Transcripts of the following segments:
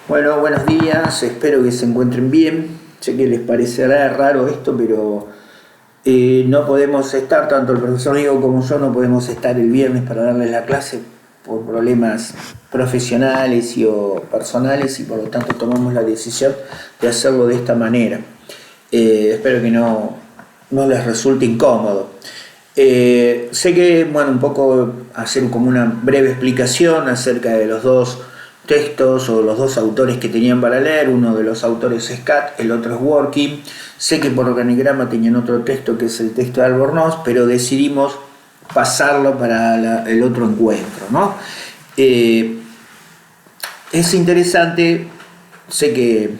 Bueno, buenos días, espero que se encuentren bien. Sé que les parecerá raro esto, pero no podemos estar, tanto el profesor Diego como yo, no podemos estar el viernes para darles la clase por problemas profesionales o personales y por lo tanto tomamos la decisión de hacerlo de esta manera. Espero que no les resulte incómodo. Sé que, bueno, un poco hacer como una breve explicación acerca de los dos textos o los dos autores que tenían para leer. Uno de los autores es Cat, el otro es Working. Sé que por organigrama tenían otro texto que es el texto de Albornoz, pero decidimos pasarlo para el otro encuentro, ¿no? Es interesante, sé que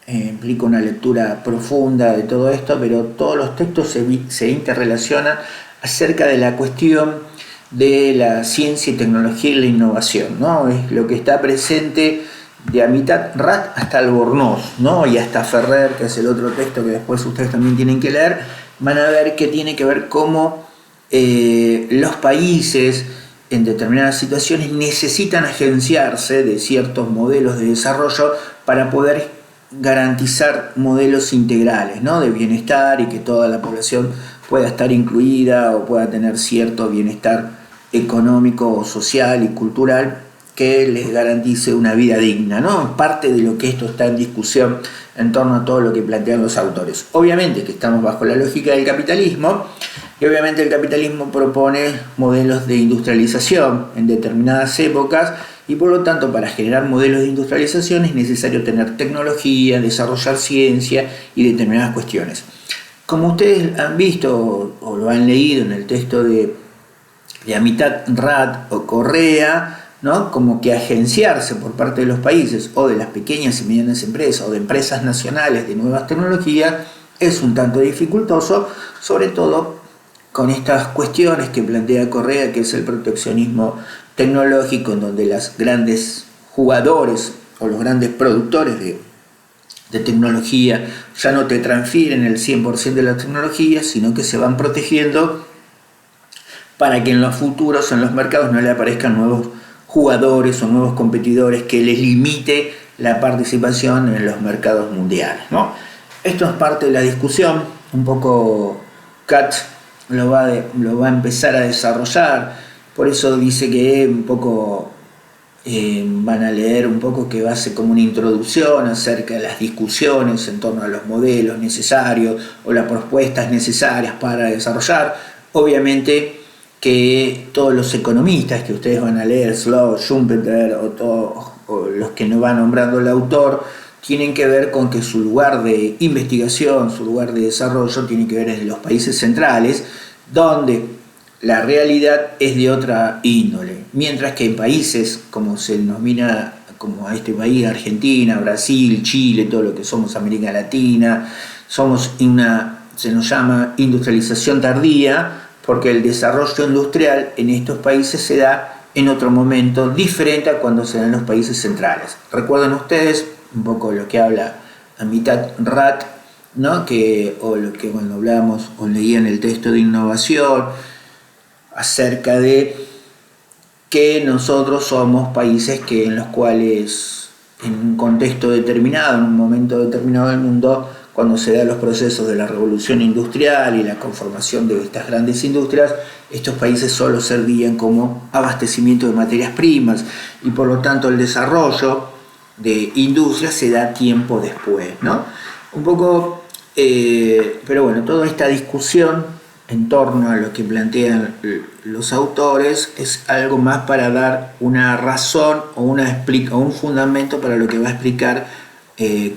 implica una lectura profunda de todo esto, pero todos los textos se interrelacionan acerca de la cuestión de la ciencia y tecnología y la innovación, ¿no? Es lo que está presente de Amitat Rat hasta Albornoz, ¿no? Y hasta Ferrer, que es el otro texto que después ustedes también tienen que leer. Van a ver que tiene que ver cómo los países en determinadas situaciones necesitan agenciarse de ciertos modelos de desarrollo para poder garantizar modelos integrales, ¿no? De bienestar y que toda la población pueda estar incluida o pueda tener cierto bienestar económico, social y cultural que les garantice una vida digna, ¿no? Parte de lo que esto está en discusión en torno a todo lo que plantean los autores. Obviamente que estamos bajo la lógica del capitalismo y obviamente el capitalismo propone modelos de industrialización en determinadas épocas y por lo tanto para generar modelos de industrialización es necesario tener tecnología, desarrollar ciencia y determinadas cuestiones. Como ustedes han visto o lo han leído en el texto de Amitat Rat o Correa, ¿no? Como que agenciarse por parte de los países o de las pequeñas y medianas empresas o de empresas nacionales de nuevas tecnologías es un tanto dificultoso, sobre todo con estas cuestiones que plantea Correa, que es el proteccionismo tecnológico, en donde los grandes jugadores o los grandes productores de tecnología ya no te transfieren el 100% de la tecnología, sino que se van protegiendo para que en los futuros, en los mercados, no le aparezcan nuevos jugadores o nuevos competidores que les limite la participación en los mercados mundiales, ¿no? Esto es parte de la discusión, un poco Kat lo va a empezar a desarrollar, por eso dice que un poco van a leer un poco que va a ser como una introducción acerca de las discusiones en torno a los modelos necesarios o las propuestas necesarias para desarrollar. Obviamente que todos los economistas que ustedes van a leer, Slow, Schumpeter o los que nos va nombrando el autor, tienen que ver con que su lugar de investigación, su lugar de desarrollo tiene que ver en los países centrales, donde la realidad es de otra índole, mientras que en países como se denomina como a este país, Argentina, Brasil, Chile, todo lo que somos América Latina, se nos llama industrialización tardía, porque el desarrollo industrial en estos países se da en otro momento diferente a cuando se da en los países centrales. Recuerden ustedes un poco lo que habla Amitat Rat, ¿no? O lo que cuando hablábamos o leía en el texto de innovación, acerca de que nosotros somos países en los cuales en un contexto determinado, en un momento determinado del mundo, cuando se dan los procesos de la revolución industrial y la conformación de estas grandes industrias, estos países solo servían como abastecimiento de materias primas y por lo tanto el desarrollo de industrias se da tiempo después, ¿no? Un poco, pero bueno, toda esta discusión en torno a lo que plantean los autores es algo más para dar una razón o un fundamento para lo que va a explicar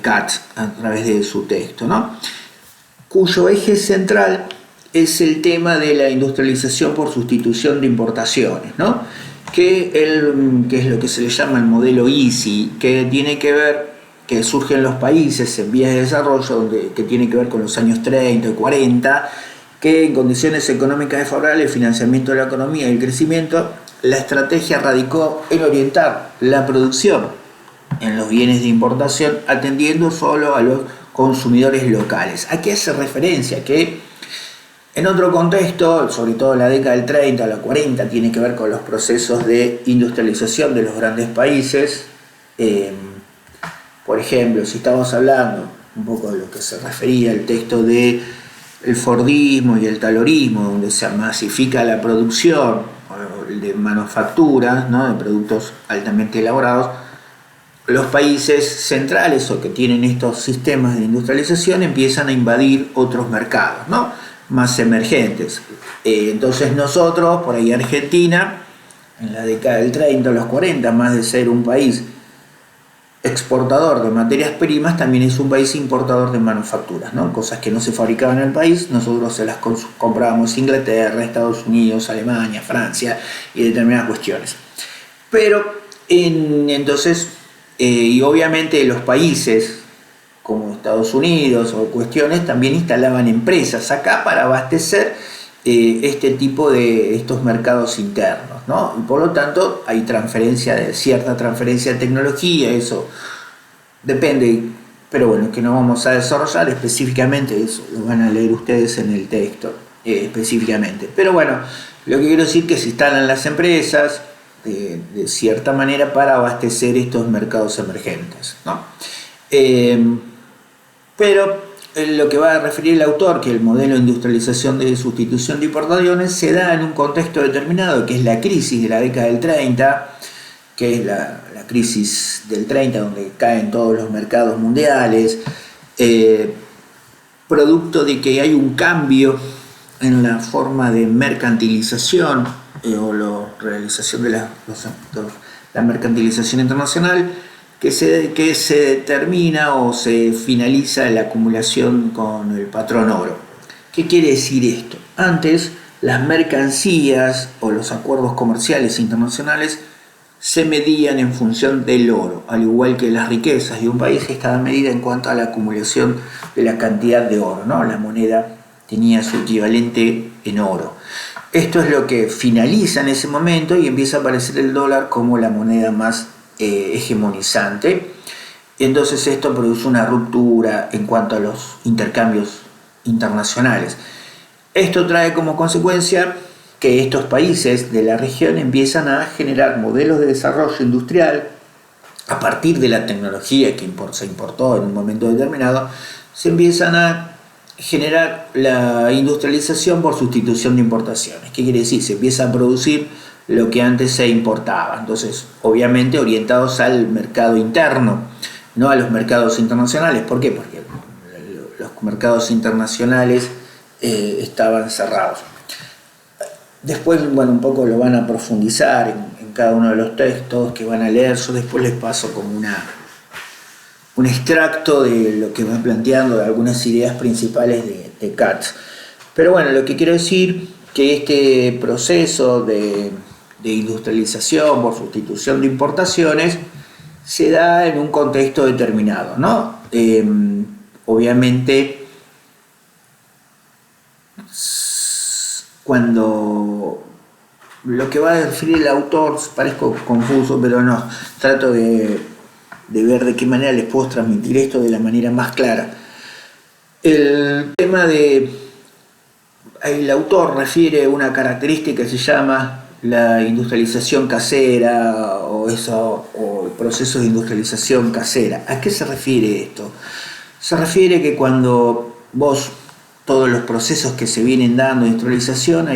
Kat a través de su texto, ¿no? Cuyo eje central es el tema de la industrialización por sustitución de importaciones, ¿no? Que es lo que se le llama el modelo EASY, que tiene que ver, que surge en los países en vías de desarrollo, que tiene que ver con los años 30 y 40, que en condiciones económicas desfavorables, el financiamiento de la economía y el crecimiento, la estrategia radicó en orientar la producción en los bienes de importación, atendiendo solo a los consumidores locales. ¿A qué hace referencia? Que en otro contexto, sobre todo la década del 30 a la 40, tiene que ver con los procesos de industrialización de los grandes países, Por ejemplo, si estamos hablando un poco de lo que se refería al texto de el Fordismo y el Taylorismo, donde se masifica la producción de manufacturas, ¿no?, de productos altamente elaborados, los países centrales o que tienen estos sistemas de industrialización empiezan a invadir otros mercados, ¿no?, más emergentes. Entonces nosotros, por ahí Argentina, en la década del 30 o los 40, más de ser un país exportador de materias primas, también es un país importador de manufacturas, ¿no? Cosas que no se fabricaban en el país, nosotros se las comprábamos Inglaterra, Estados Unidos, Alemania, Francia y determinadas cuestiones. Pero entonces, y obviamente los países como Estados Unidos o cuestiones también instalaban empresas acá para abastecer este tipo de estos mercados internos, ¿no? Y por lo tanto hay cierta transferencia de tecnología, eso depende, pero bueno, que no vamos a desarrollar específicamente, eso lo van a leer ustedes en el texto específicamente. Pero bueno, lo que quiero decir es que se instalan las empresas de cierta manera para abastecer estos mercados emergentes, ¿no? Pero lo que va a referir el autor, que el modelo de industrialización de sustitución de importaciones se da en un contexto determinado, que es la crisis de la década del 30, que es la crisis del 30, donde caen todos los mercados mundiales, producto de que hay un cambio en la forma de mercantilización o la realización de la mercantilización internacional, que se determina o se finaliza la acumulación con el patrón oro. ¿Qué quiere decir esto? Antes, las mercancías o los acuerdos comerciales internacionales se medían en función del oro, al igual que las riquezas de un país estaban medidas en cuanto a la acumulación de la cantidad de oro, ¿no? La moneda tenía su equivalente en oro. Esto es lo que finaliza en ese momento y empieza a aparecer el dólar como la moneda más hegemonizante. Entonces esto produce una ruptura en cuanto a los intercambios internacionales. Esto trae como consecuencia que estos países de la región empiezan a generar modelos de desarrollo industrial a partir de la tecnología que se importó en un momento determinado. Se empiezan a generar la industrialización por sustitución de importaciones. ¿Qué quiere decir? Se empieza a producir lo que antes se importaba, entonces obviamente orientados al mercado interno, no a los mercados internacionales. ¿Por qué? Porque los mercados internacionales estaban cerrados. Después, bueno, un poco lo van a profundizar en cada uno de los textos que van a leer. Yo después les paso como un extracto de lo que va planteando, de algunas ideas principales de Katz. Pero bueno, lo que quiero decir que este proceso de industrialización por sustitución de importaciones se da en un contexto determinado, ¿no? Obviamente, cuando lo que va a definir el autor, parezco confuso, pero no, trato de ver de qué manera les puedo transmitir esto de la manera más clara. El tema el autor refiere una característica que se llama la industrialización casera o el proceso de industrialización casera. ¿A qué se refiere esto? Se refiere que cuando todos los procesos que se vienen dando de industrialización,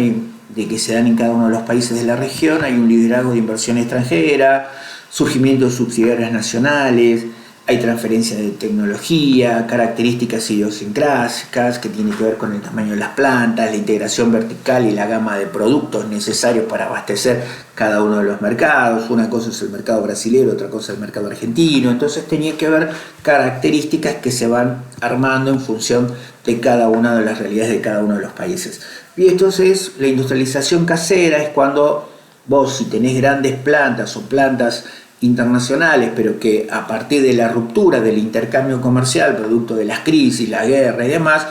de que se dan en cada uno de los países de la región, hay un liderazgo de inversión extranjera, surgimiento de subsidiarias nacionales, hay transferencia de tecnología, características idiosincrásicas que tienen que ver con el tamaño de las plantas, la integración vertical y la gama de productos necesarios para abastecer cada uno de los mercados. Una cosa es el mercado brasileño, otra cosa es el mercado argentino. Entonces tenía que ver características que se van armando en función de cada una de las realidades de cada uno de los países. Y entonces la industrialización casera es cuando vos, si tenés grandes plantas o plantas internacionales, pero que a partir de la ruptura del intercambio comercial, producto de las crisis, la guerra y demás,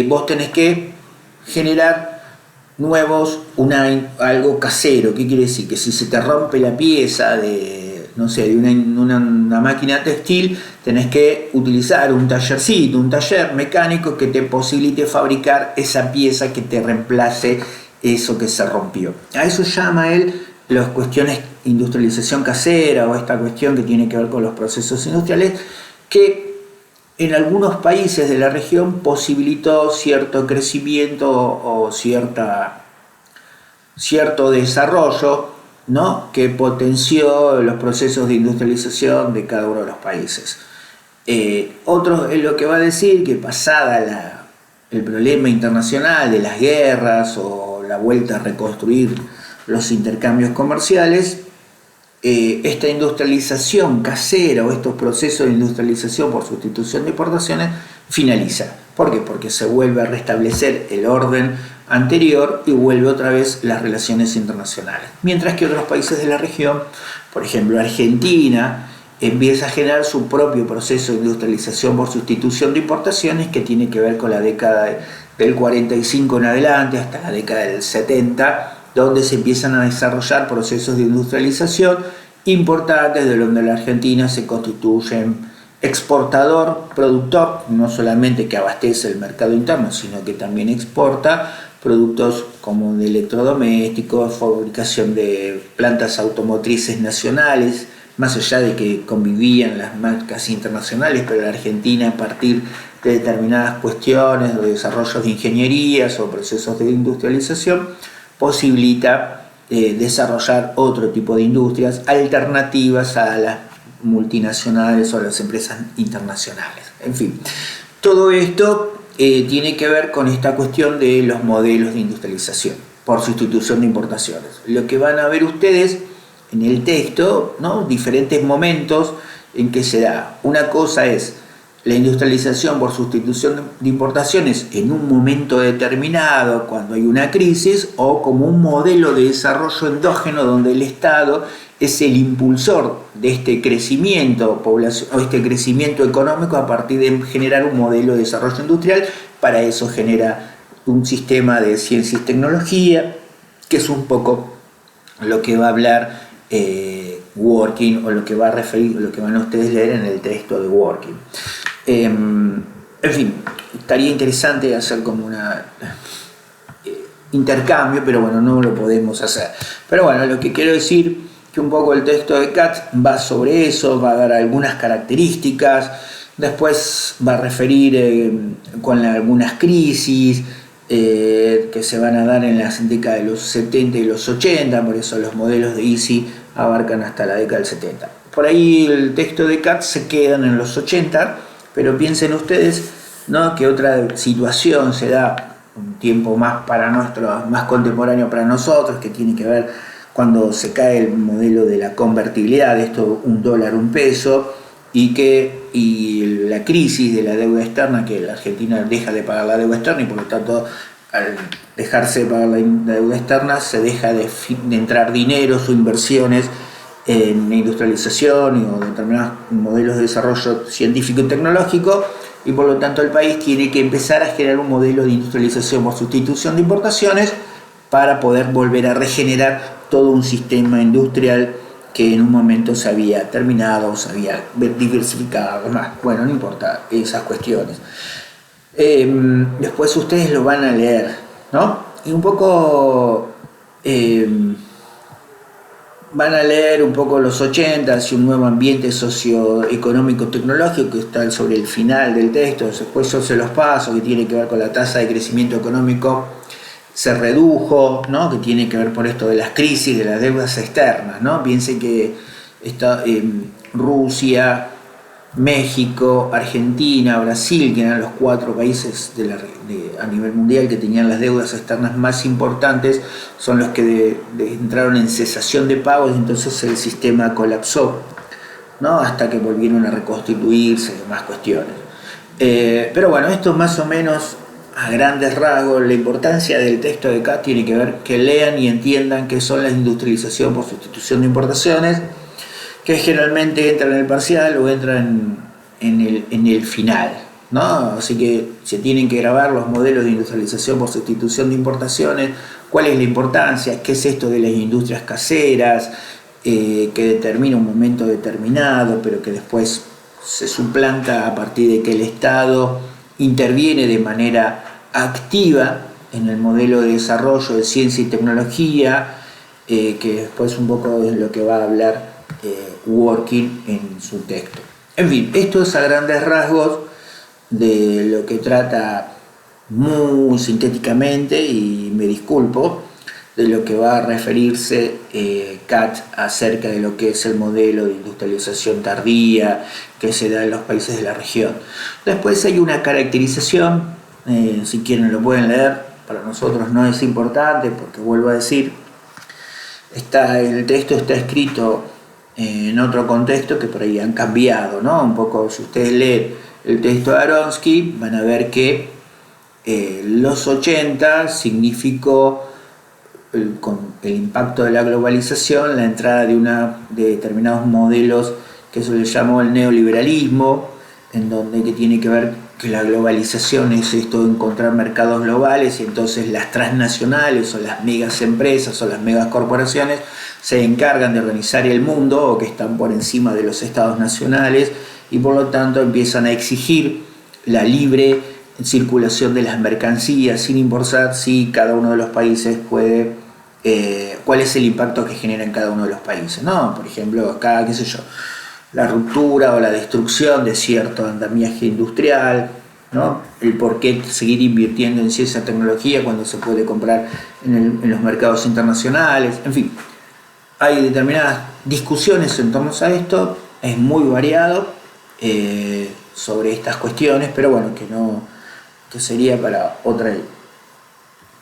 vos tenés que generar algo casero. ¿Qué quiere decir? Que si se te rompe la pieza de una máquina textil, tenés que utilizar un taller mecánico que te posibilite fabricar esa pieza que te reemplace eso que se rompió. A eso llama él las cuestiones industrialización casera o esta cuestión que tiene que ver con los procesos industriales, que en algunos países de la región posibilitó cierto crecimiento o cierto desarrollo, ¿no?, que potenció los procesos de industrialización de cada uno de los países. Otro es lo que va a decir que pasada el problema internacional de las guerras o la vuelta a reconstruir los intercambios comerciales, esta industrialización casera o estos procesos de industrialización por sustitución de importaciones finaliza. ¿Por qué? Porque se vuelve a restablecer el orden anterior y vuelve otra vez las relaciones internacionales. Mientras que otros países de la región, por ejemplo Argentina, empieza a generar su propio proceso de industrialización por sustitución de importaciones que tiene que ver con la década del 45 en adelante hasta la década del 70, donde se empiezan a desarrollar procesos de industrialización importantes, de donde la Argentina se constituye exportador, productor, no solamente que abastece el mercado interno, sino que también exporta productos como de electrodomésticos, fabricación de plantas automotrices nacionales, más allá de que convivían las marcas internacionales, pero la Argentina, a partir de determinadas cuestiones de desarrollos de ingenierías o procesos de industrialización, posibilita desarrollar otro tipo de industrias alternativas a las multinacionales o a las empresas internacionales. En fin, todo esto tiene que ver con esta cuestión de los modelos de industrialización por sustitución de importaciones. Lo que van a ver ustedes en el texto, ¿no?, diferentes momentos en que se da. Una cosa es la industrialización por sustitución de importaciones en un momento determinado, cuando hay una crisis, o como un modelo de desarrollo endógeno donde el Estado es el impulsor de este crecimiento o este crecimiento económico a partir de generar un modelo de desarrollo industrial. Para eso genera un sistema de ciencia y tecnología, que es un poco lo que va a hablar Working, o lo que va a referir, lo que van a ustedes leer en el texto de Working. En fin, estaría interesante hacer como una intercambio, pero bueno, no lo podemos hacer. Pero bueno, lo que quiero decir que un poco el texto de Katz va sobre eso, va a dar algunas características, después va a referir con algunas crisis que se van a dar en las décadas de los 70 y los 80, por eso los modelos de Easy abarcan hasta la década del 70. Por ahí el texto de Katz se quedan en los 80, pero piensen ustedes, ¿no?, que otra situación se da un tiempo más más contemporáneo para nosotros, que tiene que ver cuando se cae el modelo de la convertibilidad, de esto $1, $1, y la crisis de la deuda externa, que la Argentina deja de pagar la deuda externa y por lo tanto al dejarse de pagar la deuda externa se deja de entrar dineros o inversiones en industrialización o determinados modelos de desarrollo científico y tecnológico, y por lo tanto el país tiene que empezar a generar un modelo de industrialización por sustitución de importaciones para poder volver a regenerar todo un sistema industrial que en un momento se había terminado, se había diversificado, más. Bueno, no importa esas cuestiones. Después ustedes lo van a leer, ¿no? Y un poco van a leer un poco los 80 y un nuevo ambiente socioeconómico tecnológico que está sobre el final del texto. Después yo se los paso, que tiene que ver con la tasa de crecimiento económico se redujo, ¿no?, que tiene que ver por esto de las crisis, de las deudas externas, ¿no? Piensen que Rusia, México, Argentina, Brasil, que eran los 4 países a nivel mundial que tenían las deudas externas más importantes, son los que entraron en cesación de pagos, y entonces el sistema colapsó, ¿no?, hasta que volvieron a reconstituirse y demás cuestiones. Pero bueno, esto más o menos a grandes rasgos. La importancia del texto de Katz tiene que ver que lean y entiendan qué son la industrialización por sustitución de importaciones, que generalmente entra en el parcial o entra en el final, ¿no? Así que se tienen que grabar los modelos de industrialización por sustitución de importaciones, cuál es la importancia, qué es esto de las industrias caseras, que determina un momento determinado, pero que después se suplanta a partir de que el Estado interviene de manera activa en el modelo de desarrollo de ciencia y tecnología, que después un poco es lo que va a hablar Dworkin en su texto. En fin, esto es a grandes rasgos de lo que trata muy sintéticamente, y me disculpo, de lo que va a referirse Kat acerca de lo que es el modelo de industrialización tardía que se da en los países de la región. Después hay una caracterización, si quieren lo pueden leer, para nosotros no es importante porque vuelvo a decir, el texto está escrito en otro contexto que por ahí han cambiado, ¿no? Un poco, si ustedes leen el texto de Aronsky, van a ver que los 80 significó, con el impacto de la globalización, la entrada de determinados modelos que se les llamó el neoliberalismo, en donde que tiene que ver que la globalización es esto de encontrar mercados globales, y entonces las transnacionales o las megas empresas o las megas corporaciones se encargan de organizar el mundo, o que están por encima de los estados nacionales, y por lo tanto empiezan a exigir la libre circulación de las mercancías sin importar si cada uno de los países puede, cuál es el impacto que genera en cada uno de los países, ¿no? Por ejemplo, acá, qué sé yo, la ruptura o la destrucción de cierto andamiaje industrial, ¿no? El por qué seguir invirtiendo en ciencia tecnología cuando se puede comprar en los mercados internacionales, en fin, hay determinadas discusiones en torno a esto, es muy variado sobre estas cuestiones, pero bueno, que sería para otra,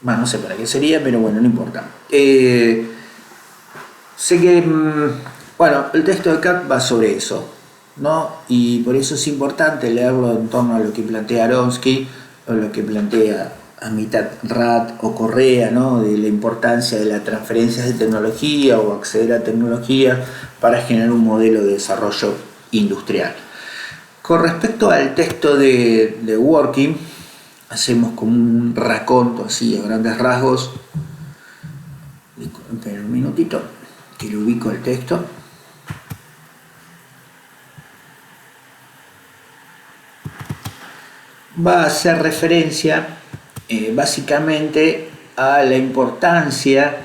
bueno, no sé para qué sería, pero bueno, no importa. Sé que, bueno, el texto de Kat va sobre eso, ¿no? Y por eso es importante leerlo en torno a lo que plantea Aronsky, o lo que plantea Amitabh Rat o Correa, ¿no? De la importancia de la transferencia de tecnología o acceder a tecnología para generar un modelo de desarrollo industrial. Con respecto al texto de Dworkin, hacemos como un raconto así a grandes rasgos. Esperen un minutito que le ubico el texto. Va a hacer referencia básicamente a la importancia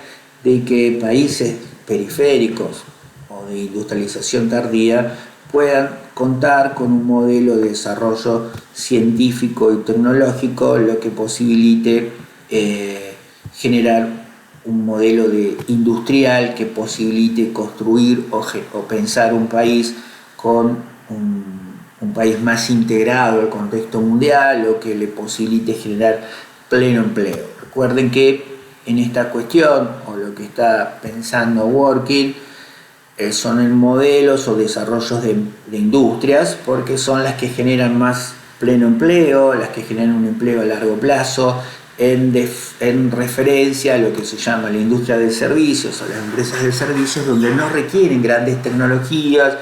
de que países periféricos o de industrialización tardía puedan contar con un modelo de desarrollo científico y tecnológico, lo que posibilite generar un modelo industrial que posibilite construir o pensar un país con un país más integrado al contexto mundial, o que le posibilite generar pleno empleo. Recuerden que en esta cuestión, o lo que está pensando Dworkin, son en modelos o desarrollos de industrias, porque son las que generan más pleno empleo, las que generan un empleo a largo plazo, en referencia a lo que se llama la industria de servicios o las empresas de servicios, donde no requieren grandes tecnologías,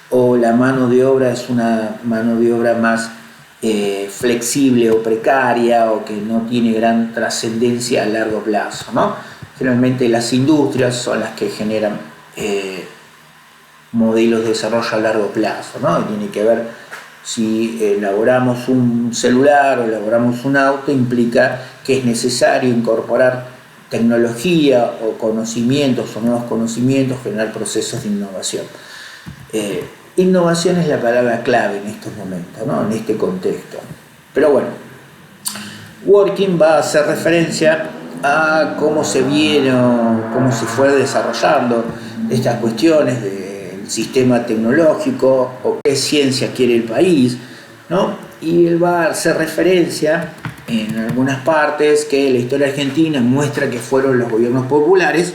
o la mano de obra es una mano de obra más flexible o precaria, o que no tiene gran trascendencia a largo plazo, ¿no? Generalmente las industrias son las que generan modelos de desarrollo a largo plazo, ¿no? Y tiene que ver si elaboramos un celular o elaboramos un auto, implica que es necesario incorporar tecnología o conocimientos o nuevos conocimientos, generar procesos de innovación. Innovación es la palabra clave en estos momentos, ¿no? En este contexto. Pero bueno, Dworkin va a hacer referencia a cómo se fue desarrollando estas cuestiones del sistema tecnológico, o qué ciencia quiere el país, ¿no? Y él va a hacer referencia en algunas partes que la historia argentina muestra que fueron los gobiernos populares,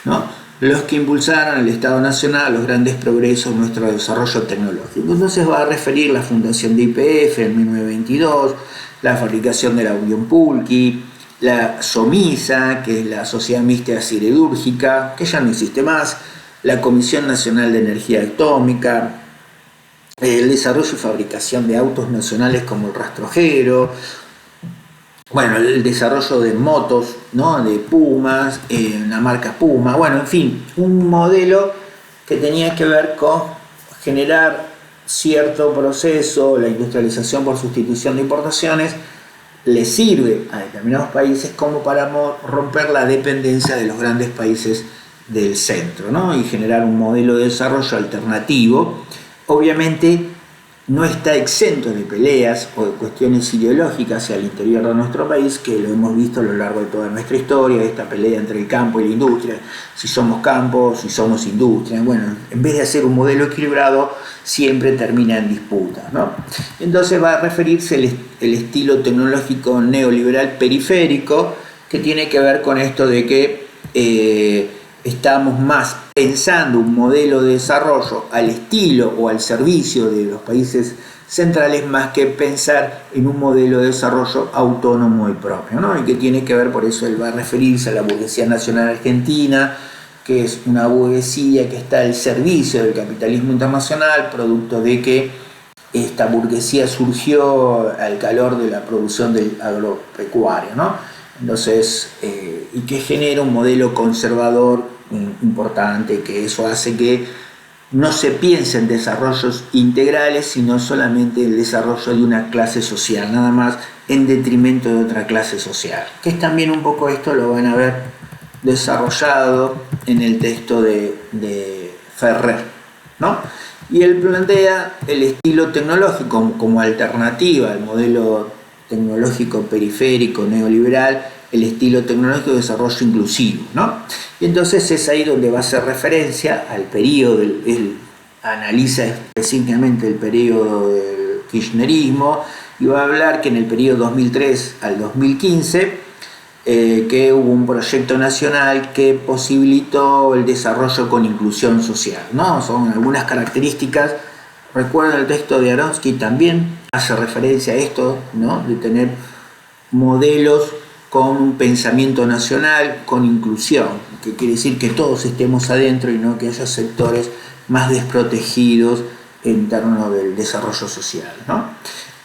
¿no?, los que impulsaron al Estado Nacional los grandes progresos en nuestro desarrollo tecnológico. Entonces va a referir la fundación de YPF en 1922, la fabricación de la Unión Pulqui, la SOMISA, que es la Sociedad Mixta Siderúrgica, que ya no existe más, la Comisión Nacional de Energía Atómica, el desarrollo y fabricación de autos nacionales como el rastrojero, bueno, el desarrollo de motos, ¿no?, de Pumas, la marca Puma, bueno, en fin, un modelo que tenía que ver con generar cierto proceso. La industrialización por sustitución de importaciones le sirve a determinados países como para romper la dependencia de los grandes países del centro, ¿no? Y generar un modelo de desarrollo alternativo. Obviamente no está exento de peleas o de cuestiones ideológicas al interior de nuestro país, que lo hemos visto a lo largo de toda nuestra historia, esta pelea entre el campo y la industria, si somos campo, si somos industria. Bueno, en vez de hacer un modelo equilibrado, siempre termina en disputas, ¿no? Entonces va a referirse el estilo tecnológico neoliberal periférico, que tiene que ver con esto de que estamos más pensando un modelo de desarrollo al estilo o al servicio de los países centrales, más que pensar en un modelo de desarrollo autónomo y propio, ¿no? Y que tiene que ver, por eso él va a referirse a la burguesía nacional argentina, que es una burguesía que está al servicio del capitalismo internacional, producto de que esta burguesía surgió al calor de la producción del agropecuario, ¿no? Entonces, y que genera un modelo conservador importante, que eso hace que no se piense en desarrollos integrales, sino solamente el desarrollo de una clase social, nada más en detrimento de otra clase social. Que es también un poco esto, lo van a ver desarrollado en el texto de Ferrer, ¿no? Y él plantea el estilo tecnológico como alternativa al modelo tecnológico periférico neoliberal, el estilo tecnológico de desarrollo inclusivo, ¿no? Y entonces es ahí donde va a hacer referencia al periodo, él analiza específicamente el periodo del kirchnerismo y va a hablar que en el periodo 2003 al 2015 que hubo un proyecto nacional que posibilitó el desarrollo con inclusión social, ¿no? Son algunas características. Recuerda el texto de Aronsky, también hace referencia a esto, ¿no? De tener modelos con un pensamiento nacional, con inclusión, que quiere decir que todos estemos adentro y no que haya sectores más desprotegidos en términos del desarrollo social, ¿no?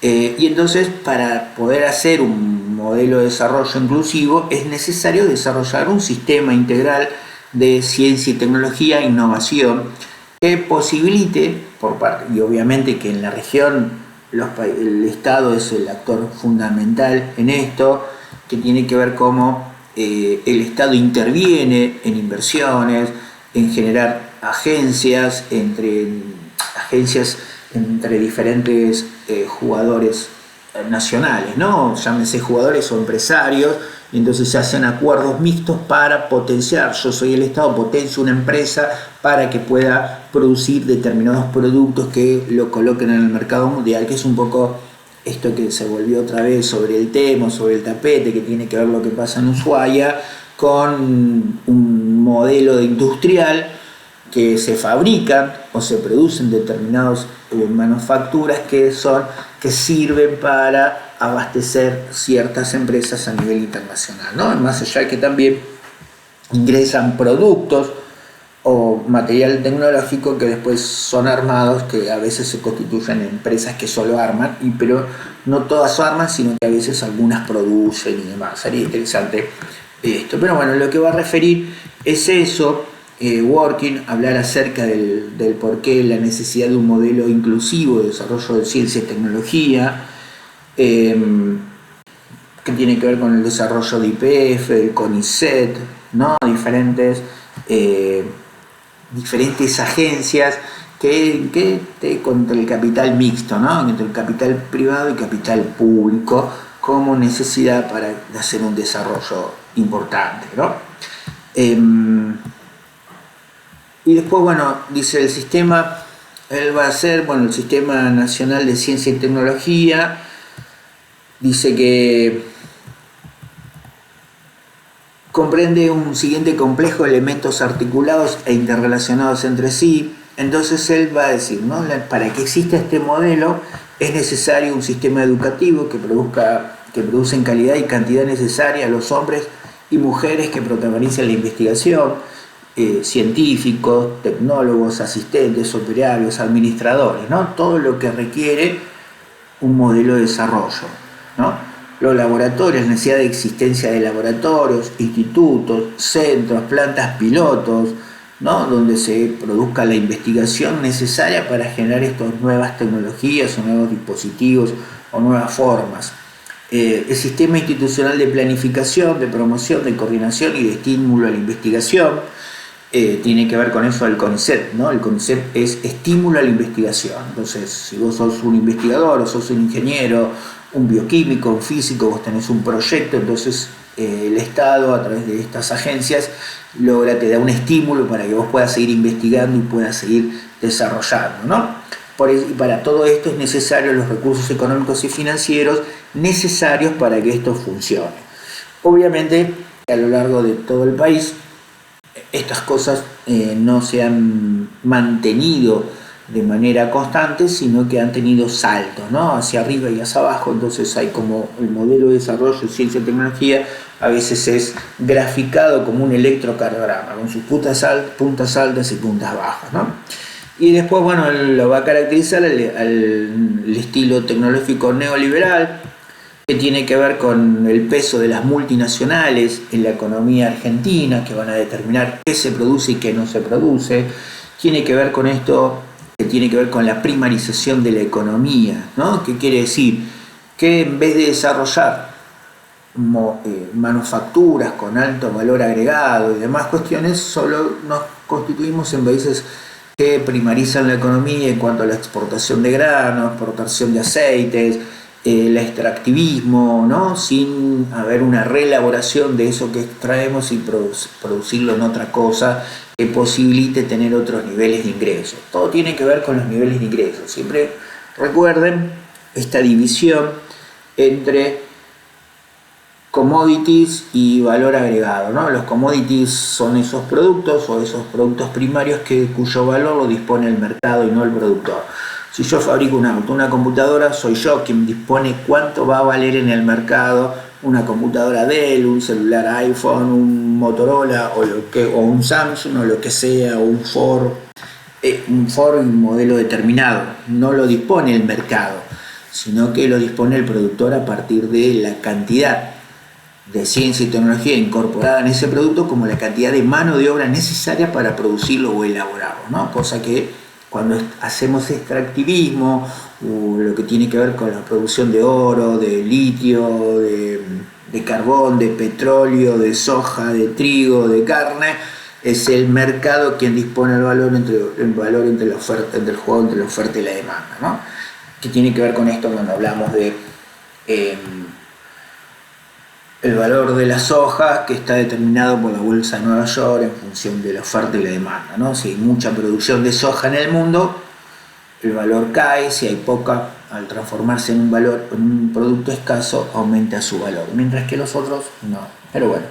Y entonces, para poder hacer un modelo de desarrollo inclusivo, es necesario desarrollar un sistema integral de ciencia y tecnología e innovación que posibilite, por parte, y obviamente que en la región el Estado es el actor fundamental en esto, que tiene que ver cómo el Estado interviene en inversiones, en generar agencias entre diferentes jugadores nacionales, ¿no? Llámense jugadores o empresarios, y entonces se hacen acuerdos mixtos para potenciar. Yo soy el Estado, potencio una empresa para que pueda producir determinados productos que lo coloquen en el mercado mundial, que es un poco esto que se volvió otra vez sobre el tema, sobre el tapete, que tiene que ver lo que pasa en Ushuaia, con un modelo de industrial que se fabrican o se producen determinadas manufacturas que sirven para abastecer ciertas empresas a nivel internacional, ¿no? Más allá de que también ingresan productos o material tecnológico que después son armados, que a veces se constituyen en empresas que solo arman, pero no todas arman, sino que a veces algunas producen y demás. Sería interesante esto. Pero bueno, lo que va a referir es eso. Working, hablar acerca del porqué, la necesidad de un modelo inclusivo de desarrollo de ciencia y tecnología, que tiene que ver con el desarrollo de YPF, del CONICET, ¿no? Diferentes agencias que contra el capital mixto, ¿no? Entre el capital privado y capital público, como necesidad para hacer un desarrollo importante, ¿no? Y después, bueno, dice el sistema, él va a hacer, bueno, el Sistema Nacional de Ciencia y Tecnología, dice que comprende un siguiente complejo de elementos articulados e interrelacionados entre sí. Entonces él va a decir, ¿no? Para que exista este modelo es necesario un sistema educativo que produzca en calidad y cantidad necesaria a los hombres y mujeres que protagonicen la investigación, científicos, tecnólogos, asistentes, operarios, administradores, ¿no? Todo lo que requiere un modelo de desarrollo, ¿no? Los laboratorios, necesidad de existencia de laboratorios, institutos, centros, plantas pilotos, ¿no? Donde se produzca la investigación necesaria para generar estas nuevas tecnologías o nuevos dispositivos o nuevas formas. El sistema institucional de planificación, de promoción, de coordinación y de estímulo a la investigación, tiene que ver con eso el CONICET, ¿no? El CONICET es estímulo a la investigación. Entonces, si vos sos un investigador o sos un ingeniero, un bioquímico, un físico, vos tenés un proyecto, entonces el Estado, a través de estas agencias, te da un estímulo para que vos puedas seguir investigando y puedas seguir desarrollando, ¿no? Y para todo esto es necesario los recursos económicos y financieros necesarios para que esto funcione. Obviamente, a lo largo de todo el país, estas cosas no se han mantenido de manera constante, sino que han tenido saltos, ¿no? Hacia arriba y hacia abajo. Entonces hay como el modelo de desarrollo de ciencia y tecnología a veces es graficado como un electrocardiograma, con sus puntas altas y puntas bajas, ¿no? Y después, bueno, lo va a caracterizar el estilo tecnológico neoliberal, que tiene que ver con el peso de las multinacionales en la economía argentina, que van a determinar qué se produce y qué no se produce. Tiene que ver con esto, que tiene que ver con la primarización de la economía, ¿no? ¿Qué quiere decir? Que en vez de desarrollar manufacturas con alto valor agregado y demás cuestiones, solo nos constituimos en países que primarizan la economía en cuanto a la exportación de granos, exportación de aceites, el extractivismo, ¿no? Sin haber una reelaboración de eso que extraemos y producirlo en otra cosa que posibilite tener otros niveles de ingresos. Todo tiene que ver con los niveles de ingresos. Siempre recuerden esta división entre commodities y valor agregado, ¿no? Los commodities son esos productos o esos productos primarios cuyo valor lo dispone el mercado y no el productor. Si yo fabrico un auto, una computadora, soy yo quien dispone cuánto va a valer en el mercado una computadora Dell, un celular iPhone, un Motorola o un Samsung o lo que sea, o un Ford, un modelo determinado. No lo dispone el mercado, sino que lo dispone el productor a partir de la cantidad de ciencia y tecnología incorporada en ese producto como la cantidad de mano de obra necesaria para producirlo o elaborarlo, ¿no? Cosa que cuando hacemos extractivismo o lo que tiene que ver con la producción de oro, de litio, de carbón, de petróleo, de soja, de trigo, de carne, es el mercado quien dispone el valor entre la oferta, entre el juego entre la oferta y la demanda, ¿no? Que tiene que ver con esto cuando hablamos de el valor de las hojas, que está determinado por la bolsa de Nueva York en función de la oferta y la demanda, ¿no? Si hay mucha producción de soja en el mundo, el valor cae. Si hay poca, al transformarse en un producto escaso, aumenta su valor, mientras que los otros no. Pero bueno.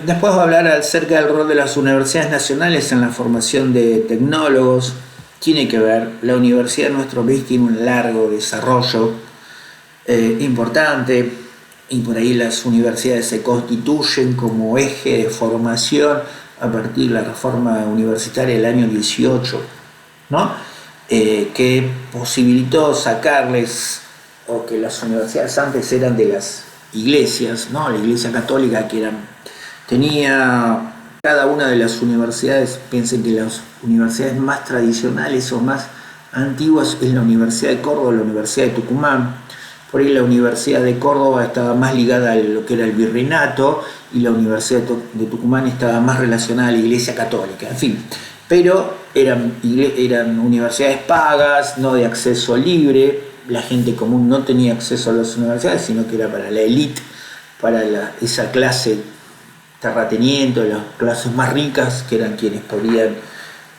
Después voy a hablar acerca del rol de las universidades nacionales en la formación de tecnólogos. Tiene que ver, la universidad de nuestro país tiene un largo desarrollo importante, y por ahí las universidades se constituyen como eje de formación a partir de la reforma universitaria del año 18, ¿no? Que posibilitó sacarles, o que las universidades antes eran de las iglesias, ¿no? La Iglesia Católica, tenía cada una de las universidades. Piensen que las universidades más tradicionales o más antiguas es la Universidad de Córdoba, la Universidad de Tucumán. Por ahí la Universidad de Córdoba estaba más ligada a lo que era el virreinato y la Universidad de Tucumán estaba más relacionada a la Iglesia Católica, en fin. Pero eran universidades pagas, no de acceso libre. La gente común no tenía acceso a las universidades, sino que era para la élite, para esa clase terrateniente, las clases más ricas, que eran quienes podían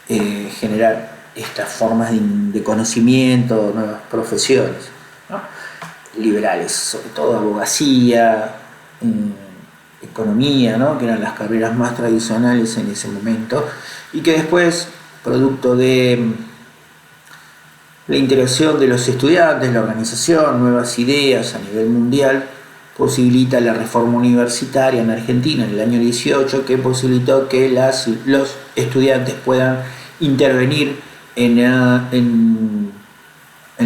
generar estas formas de conocimiento, nuevas profesiones, ¿no? Liberales, sobre todo abogacía, economía, ¿no? Que eran las carreras más tradicionales en ese momento, y que después, producto de la interacción de los estudiantes, la organización, nuevas ideas a nivel mundial, posibilita la reforma universitaria en Argentina en el año 18, que posibilitó que los estudiantes puedan intervenir en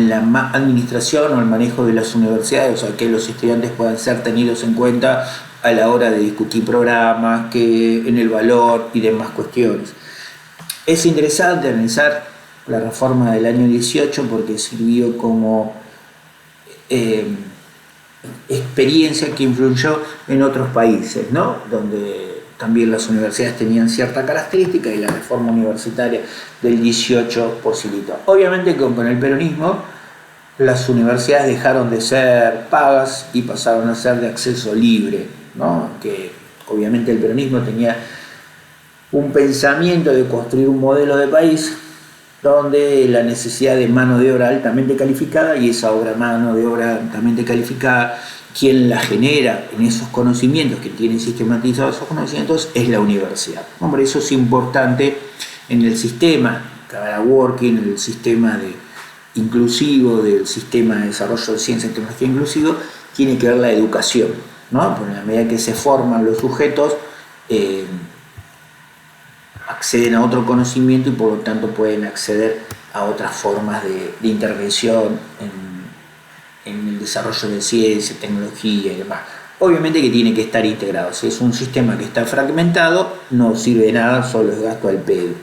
la administración o el manejo de las universidades, o sea, que los estudiantes puedan ser tenidos en cuenta a la hora de discutir programas, que en el valor y demás cuestiones. Es interesante analizar la reforma del año 18 porque sirvió como experiencia que influyó en otros países, ¿no? Donde también las universidades tenían cierta característica y la reforma universitaria del 18 posibilitó. Obviamente con el peronismo las universidades dejaron de ser pagas y pasaron a ser de acceso libre, ¿no? Que obviamente el peronismo tenía un pensamiento de construir un modelo de país donde la necesidad de mano de obra altamente calificada, y esa mano de obra altamente calificada, quien la genera en esos conocimientos, que tienen sistematizados esos conocimientos, es la universidad. Por eso es importante en el sistema working, en el sistema inclusivo, del sistema de desarrollo de ciencia y tecnología inclusivo, tiene que ver la educación, ¿no? Porque en la medida que se forman los sujetos, acceden a otro conocimiento y por lo tanto pueden acceder a otras formas de intervención en el desarrollo de ciencia, tecnología y demás. Obviamente que tiene que estar integrado. Si es un sistema que está fragmentado, no sirve de nada, solo es gasto al pedo,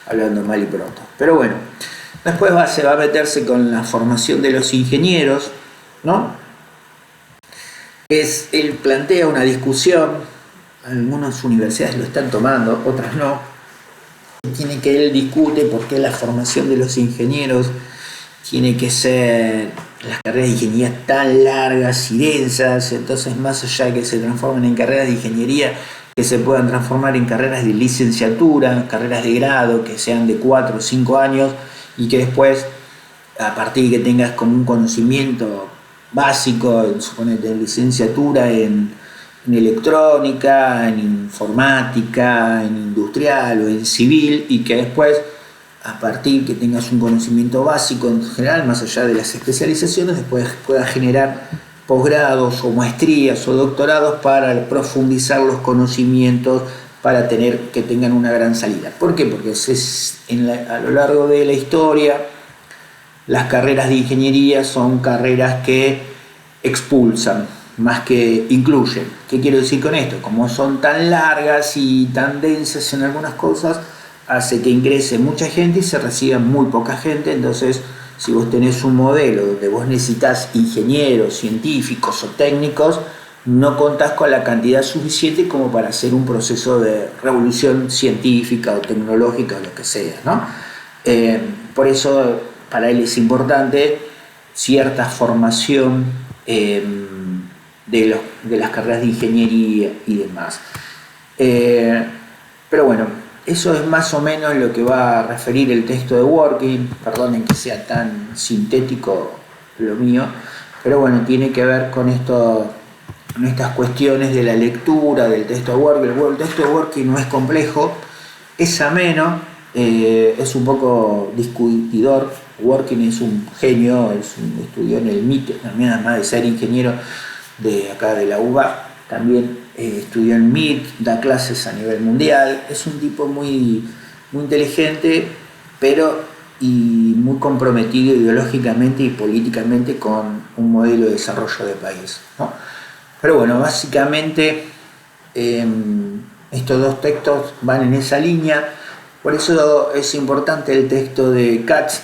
hablando mal y pronto. Pero bueno, después se va a meterse con la formación de los ingenieros, ¿no? Él plantea una discusión, algunas universidades lo están tomando, otras no. Él discute por qué la formación de los ingenieros tiene que ser las carreras de ingeniería tan largas y densas, entonces más allá de que se transformen en carreras de ingeniería, que se puedan transformar en carreras de licenciatura, carreras de grado, que sean de 4 o 5 años y que después, a partir de que tengas como un conocimiento básico, suponete licenciatura en electrónica, en informática, en industrial o en civil, y que después, a partir que tengas un conocimiento básico en general, más allá de las especializaciones, después puedas generar posgrados o maestrías o doctorados para profundizar los conocimientos, para que tengan una gran salida. ¿Por qué? Porque a lo largo de la historia las carreras de ingeniería son carreras que expulsan más que incluyen. ¿Qué quiero decir con esto? Como son tan largas y tan densas en algunas cosas, hace que ingrese mucha gente y se reciba muy poca gente. Entonces, si vos tenés un modelo donde vos necesitas ingenieros, científicos o técnicos, no contás con la cantidad suficiente como para hacer un proceso de revolución científica o tecnológica o lo que sea, ¿no? Por eso para él es importante cierta formación de las carreras de ingeniería y demás. Pero bueno, eso es más o menos lo que va a referir el texto de Working. Perdonen que sea tan sintético lo mío, pero bueno, tiene que ver con estas cuestiones de la lectura del texto de Working. El texto de Working no es complejo, es ameno, es un poco discutidor. Working es un genio, estudió en el MIT, también además de ser ingeniero de acá de la UBA, también estudió en MIT, da clases a nivel mundial, es un tipo muy, muy inteligente, y muy comprometido ideológicamente y políticamente con un modelo de desarrollo de país, ¿no? Pero bueno, básicamente estos dos textos van en esa línea, por eso es importante el texto de Katz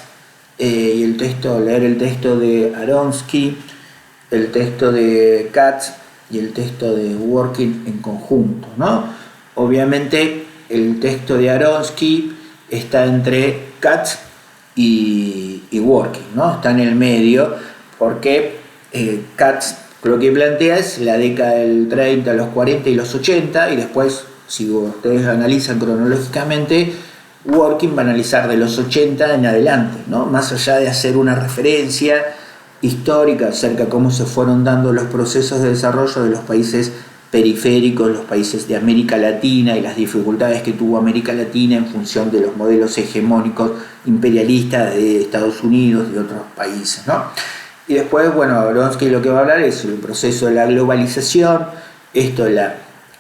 y leer el texto de Aronsky, el texto de Katz y el texto de Working en conjunto, ¿no? Obviamente el texto de Aronsky está entre Katz y Working, ¿no? Está en el medio, porque Katz lo que plantea es la década del 30, los 40 y los 80, y después, si ustedes analizan cronológicamente, Working va a analizar de los 80 en adelante, ¿no? Más allá de hacer una referencia histórica acerca de cómo se fueron dando los procesos de desarrollo de los países periféricos, los países de América Latina y las dificultades que tuvo América Latina en función de los modelos hegemónicos imperialistas de Estados Unidos y de otros países, ¿no? Y después, bueno, Aronsky lo que va a hablar es el proceso de la globalización, la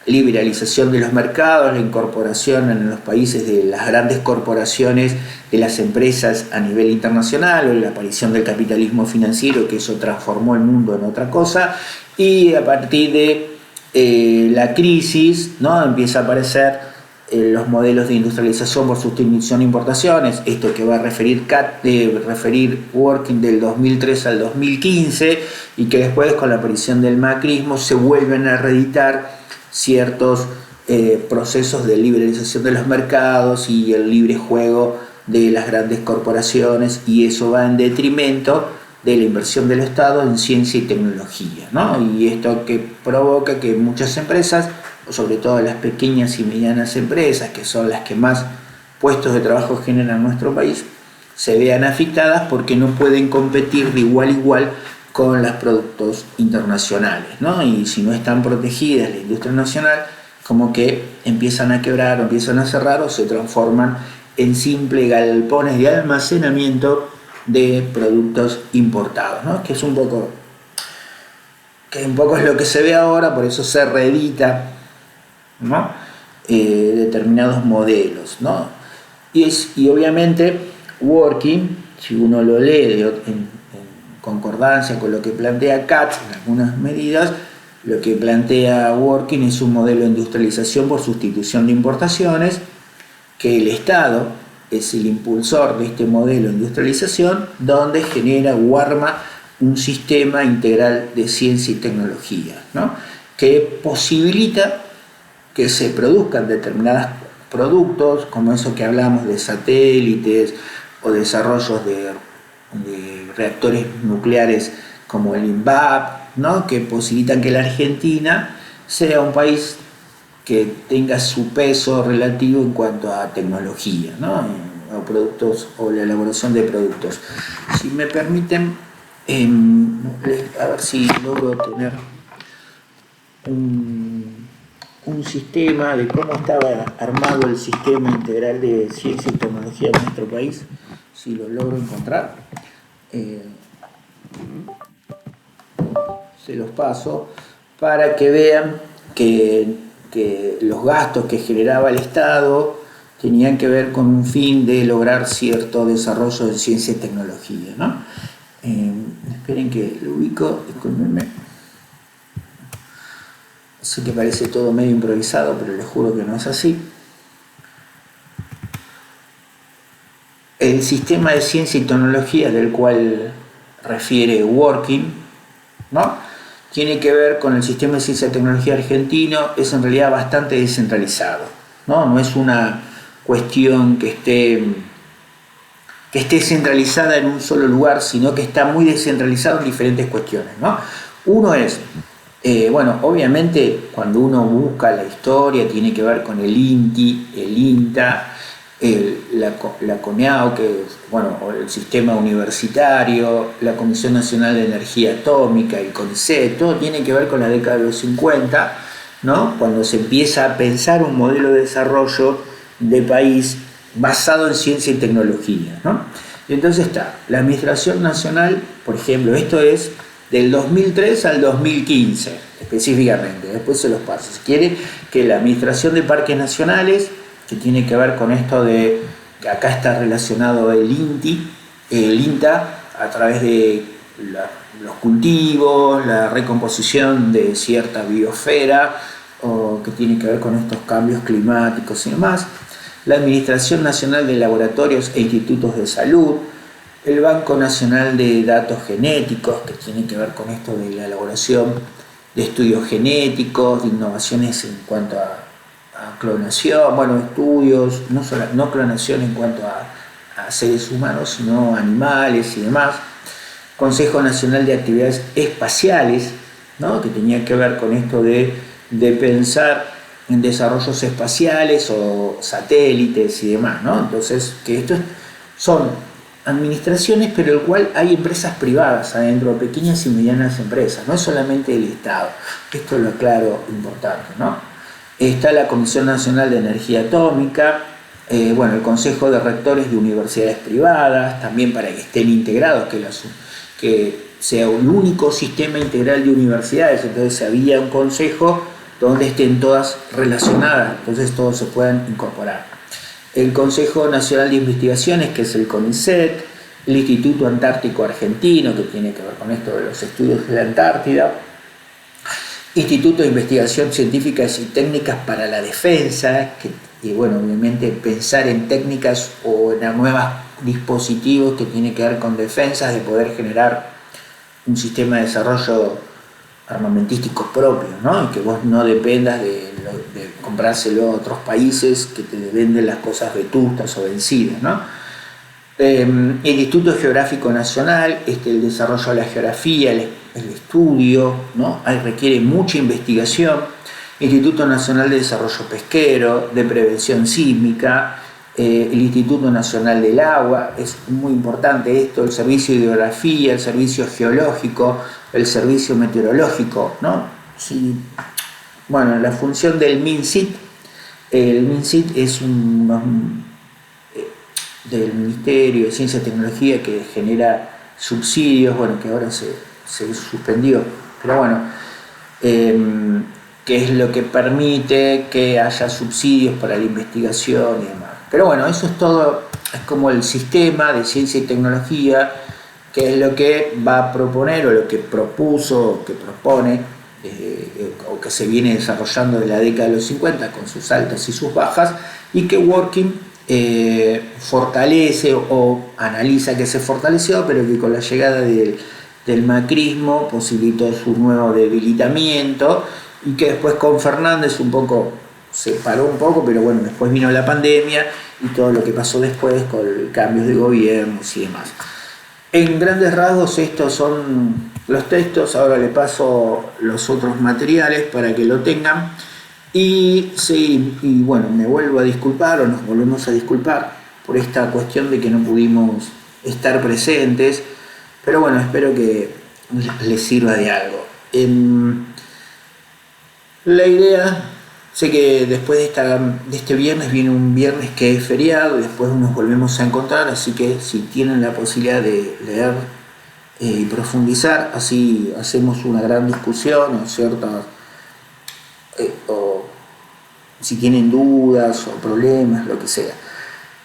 liberalización de los mercados, la incorporación en los países de las grandes corporaciones de las empresas a nivel internacional, o la aparición del capitalismo financiero, que eso transformó el mundo en otra cosa, y a partir de la crisis, ¿no? Empieza a aparecer los modelos de industrialización por sustitución e importaciones, esto que va a referir Working del 2003 al 2015, y que después con la aparición del macrismo se vuelven a reeditar ciertos procesos de liberalización de los mercados y el libre juego de las grandes corporaciones, y eso va en detrimento de la inversión del Estado en ciencia y tecnología, ¿no? Y esto que provoca que muchas empresas, sobre todo las pequeñas y medianas empresas, que son las que más puestos de trabajo generan en nuestro país, se vean afectadas porque no pueden competir de igual a igual con los productos internacionales, ¿no? Y si no están protegidas la industria nacional, como que empiezan a quebrar o empiezan a cerrar o se transforman en simples galpones de almacenamiento de productos importados, ¿no? Que un poco es lo que se ve ahora, por eso se reedita, ¿no? Determinados modelos, ¿no? Y obviamente Working, si uno lo lee en concordancia con lo que plantea Katz en algunas medidas, lo que plantea Working es un modelo de industrialización por sustitución de importaciones, que el Estado es el impulsor de este modelo de industrialización, donde genera o arma un sistema integral de ciencia y tecnología, ¿no? Que posibilita que se produzcan determinados productos, como eso que hablamos de satélites o desarrollos de reactores nucleares como el INVAP, ¿no? Que posibilitan que la Argentina sea un país que tenga su peso relativo en cuanto a tecnología, ¿no? O productos, o la elaboración de productos. Si me permiten, a ver si logro tener un sistema de cómo estaba armado el sistema integral de ciencia y tecnología en nuestro país, si lo logro encontrar. Se los paso para que vean que los gastos que generaba el Estado tenían que ver con un fin de lograr cierto desarrollo de ciencia y tecnología, ¿no? Esperen que lo ubico, discúlpenme. Sé que parece todo medio improvisado, pero les juro que no es así. El sistema de ciencia y tecnología del cual refiere Working, ¿no? Tiene que ver con el sistema de ciencia y tecnología argentino, es en realidad bastante descentralizado, ¿no? No es una cuestión que esté centralizada en un solo lugar, sino que está muy descentralizado en diferentes cuestiones, ¿no? Uno es, bueno, obviamente cuando uno busca la historia tiene que ver con el INTI, el INTA, la CONEAU, que es, bueno, el sistema universitario, la Comisión Nacional de Energía Atómica, el CONICET, todo tiene que ver con la década de los 50, ¿no? Cuando se empieza a pensar un modelo de desarrollo de país basado en ciencia y tecnología, ¿no? Y entonces está la Administración Nacional, por ejemplo, esto es del 2003 al 2015 específicamente, después se los paso. Si quiere, que la Administración de Parques Nacionales, que tiene que ver con esto de que acá está relacionado el INTI, el INTA, a través de los cultivos, la recomposición de cierta biosfera, o que tiene que ver con estos cambios climáticos y demás, la Administración Nacional de Laboratorios e Institutos de Salud, el Banco Nacional de Datos Genéticos, que tiene que ver con esto de la elaboración de estudios genéticos, de innovaciones en cuanto a clonación, bueno, estudios, no clonación en cuanto a seres humanos, sino animales y demás. Consejo Nacional de Actividades Espaciales, ¿no? Que tenía que ver con esto de pensar en desarrollos espaciales o satélites y demás, ¿no? Entonces, que estos son administraciones, pero el cual hay empresas privadas adentro, pequeñas y medianas empresas, no es solamente el Estado. Esto lo aclaro, importante, ¿no? Está la Comisión Nacional de Energía Atómica, bueno, el Consejo de Rectores de Universidades Privadas, también para que estén integrados, que sea un único sistema integral de universidades, entonces había un consejo donde estén todas relacionadas, entonces todos se puedan incorporar. El Consejo Nacional de Investigaciones, que es el CONICET, el Instituto Antártico Argentino, que tiene que ver con esto de los estudios de la Antártida, Instituto de Investigación Científicas y Técnicas para la Defensa, y bueno, obviamente pensar en técnicas o en nuevos dispositivos que tiene que ver con defensas, de poder generar un sistema de desarrollo armamentístico propio, ¿no? Y que vos no dependas como comprárselo a otros países que te venden las cosas vetustas o vencidas, ¿no? El Instituto Geográfico Nacional, el desarrollo de la geografía, el estudio, ¿no? Ahí requiere mucha investigación. Instituto Nacional de Desarrollo Pesquero, de Prevención Sísmica, el Instituto Nacional del Agua, es muy importante esto, el Servicio de Hidrografía, el Servicio Geológico, el Servicio Meteorológico, ¿no? Sí. Bueno, la función del MinSit, el MinSit es del Ministerio de Ciencia y Tecnología que genera subsidios, bueno, que ahora se suspendió, pero bueno, que es lo que permite que haya subsidios para la investigación y demás. Pero bueno, eso es todo, es como el sistema de ciencia y tecnología, que es lo que va a proponer, o lo que propuso, que propone, o que se viene desarrollando de la década de los 50 con sus altas y sus bajas, y que Working fortalece o analiza que se fortaleció, pero que con la llegada del macrismo posibilitó su nuevo debilitamiento, y que después con Fernández un poco se paró un poco, pero bueno, después vino la pandemia y todo lo que pasó después con cambios de gobiernos y demás. En grandes rasgos estos son los textos. Ahora le paso los otros materiales para que lo tengan. Y sí, y bueno, me vuelvo a disculpar, o nos volvemos a disculpar por esta cuestión de que no pudimos estar presentes, pero bueno, espero que les sirva de algo. La idea, sé que después de este viernes viene un viernes que es feriado y después nos volvemos a encontrar, así que si tienen la posibilidad de leer y profundizar, así hacemos una gran discusión o ciertas... o si tienen dudas o problemas, lo que sea.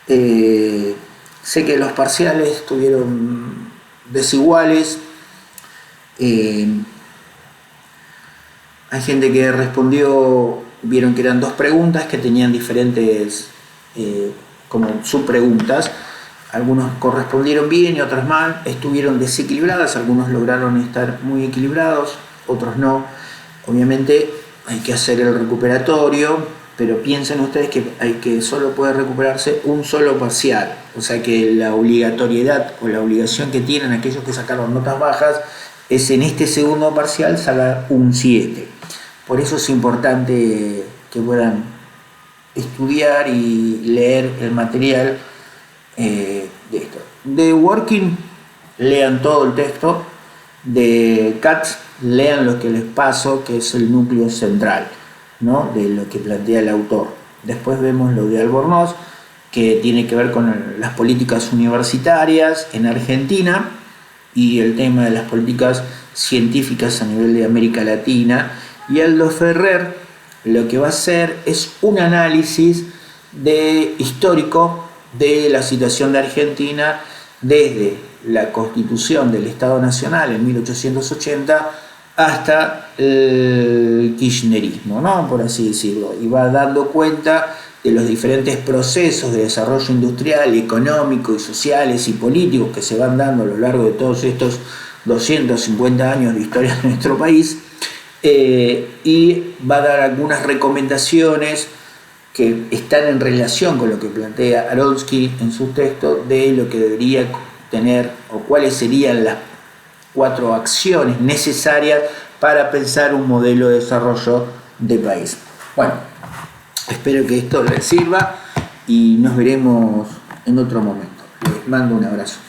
Sé que los parciales estuvieron desiguales. Hay gente que respondió, vieron que eran dos preguntas que tenían diferentes como subpreguntas. Algunos correspondieron bien y otros mal, estuvieron desequilibradas, algunos lograron estar muy equilibrados, otros no. Obviamente hay que hacer el recuperatorio, pero piensen ustedes que solo puede recuperarse un solo parcial, o sea que la obligatoriedad o la obligación que tienen aquellos que sacaron notas bajas es en este segundo parcial sacar un 7. Por eso es importante que puedan estudiar y leer el material de esto. De Working, lean todo el texto. De CATS, lean lo que les paso, que es el núcleo central, ¿no?, de lo que plantea el autor. Después vemos lo de Albornoz, que tiene que ver con las políticas universitarias en Argentina y el tema de las políticas científicas a nivel de América Latina. Y Aldo Ferrer lo que va a hacer es un análisis histórico de la situación de Argentina desde la constitución del Estado Nacional en 1880 hasta el kirchnerismo, ¿no?, por así decirlo, y va dando cuenta de los diferentes procesos de desarrollo industrial, económico y sociales y políticos que se van dando a lo largo de todos estos 250 años de historia de nuestro país, y va a dar algunas recomendaciones que están en relación con lo que plantea Aronsky en su texto de lo que debería tener o cuáles serían las 4 acciones necesarias para pensar un modelo de desarrollo de país. Bueno, espero que esto les sirva y nos veremos en otro momento. Les mando un abrazo.